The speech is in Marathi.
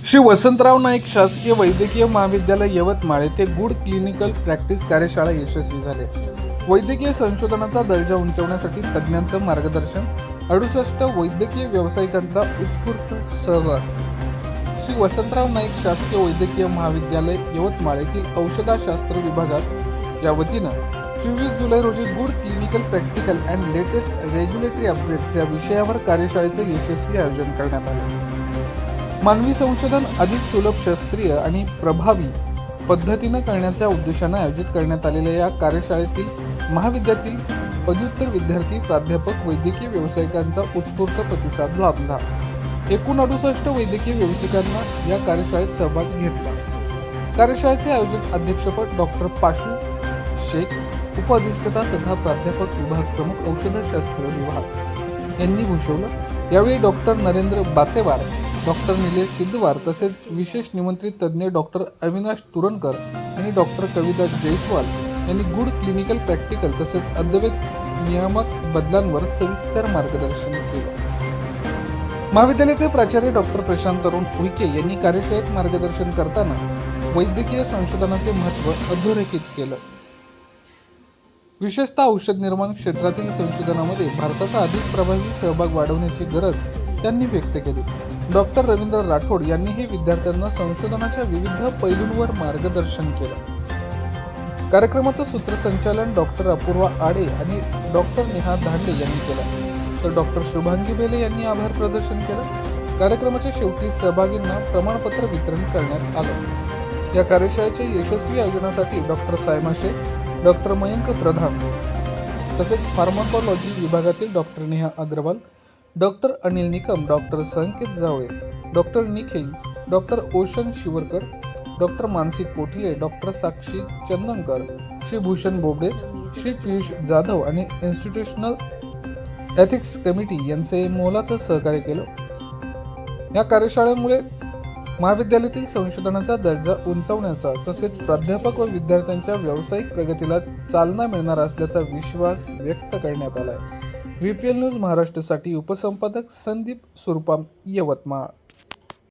श्री वसंतराव नाईक शासकीय वैद्यकीय महाविद्यालय यवतमाळ येथे गुड क्लिनिकल प्रॅक्टिस कार्यशाळा यशस्वी झाली। वैद्यकीय संशोधनाचा दर्जा उंचावण्यासाठी तज्ज्ञांचं मार्गदर्शन, 68 वैद्यकीय व्यावसायिकांचा उत्स्फूर्त सहभाग। श्री वसंतराव नाईक शासकीय वैद्यकीय महाविद्यालय यवतमाळ येथील औषधशास्त्र विभागात या वतीनं 24 जुलै रोजी good clinical practical and latest regulatory updates या विषयावर कार्यशाळेचे यशस्वी आयोजन करण्यात आले। मानवी संशोधन अधिक सुलभ, शास्त्रीय आणि प्रभावी पद्धतीने करण्याच्या उद्देशाने आयोजित करण्यात आलेल्या या कार्यशाळेतील महाविद्यालयातील पदव्युत्तर विद्यार्थी, प्राध्यापक, वैद्यकीय व्यावसायिकांचा उत्स्फूर्त प्रतिसाद लाभला। एकूण 68 वैद्यकीय व्यावसायिकांना या कार्यशाळेत सहभाग घेतला। कार्यशाळेचे आयोजन अध्यक्षपद डॉक्टर पाशू शेख, उपअधिष्ठाता तथा प्राध्यापक, विभाग प्रमुख, औषधशास्त्र विभाग यांनी भूषवलं। यावेळी डॉक्टर नरेंद्र बाचेवार, डॉक्टर निलेश सिद्धवार तसेच विशेष निमंत्रित तज्ज्ञ डॉक्टर अविनाश तुरंकर आणि डॉक्टर कविता जयस्वाल यांनी गुड क्लिनिकल प्रॅक्टिकल तसेच अद्वैत नियामक बदलांवर सविस्तर मार्गदर्शन केले। महाविद्यालयाचे प्राचार्य डॉक्टर प्रशांत तरुण उईके यांनी कार्यशाळेत मार्गदर्शन करताना वैद्यकीय संशोधनाचे महत्त्व अधोरेखित केलं। विशेषतः औषध निर्माण क्षेत्रातील संशोधनामध्ये भारताचा अधिक प्रभावी सहभाग वाढवण्याची गरज त्यांनी व्यक्त केली। डॉक्टर रवींद्र राठोड यांनीही विद्यार्थ्यांना संशोधनाच्या विविध पैलूंवर मार्गदर्शन केलं। कार्यक्रमाचं सूत्रसंचालन डॉक्टर अपूर्वा आडे आणि डॉक्टर नेहा धांडे यांनी केलं, तर डॉक्टर शुभांगी बेले यांनी आभार प्रदर्शन केलं। कार्यक्रमाच्या शेवटी सहभागींना प्रमाणपत्र वितरण करण्यात आलं। या कार्यशाळेच्या यशस्वी आयोजनासाठी डॉक्टर सायमा शेख, डॉक्टर मयंक प्रधान तसेच फार्माकोलॉजी विभागातील doctor Neha Agarwal, doctor Anil Nikam, doctor Sanket Jawale, doctor Nikhil, doctor Oshan Shivarkar, doctor Mansi Kothale, doctor Sakshi Chandankar, Shri Bhushan Bobde, Shri Piyush Jadhav आणि इन्स्टिट्यूशनल एथिक्स कमिटी यांचे मोलाचं सहकार्य केलं। या कार्यशाळेमुळे महाविद्यालयातील संशोधनाचा दर्जा उंचावण्याचा तसेच प्राध्यापक व विद्यार्थ्यांच्या व्यावसायिक प्रगतीला चालना मिळणार असल्याचा विश्वास व्यक्त करण्यात आला आहे। VPL न्यूज महाराष्ट्रासाठी उपसंपादक संदीप सुरपाम, यवतमाळ।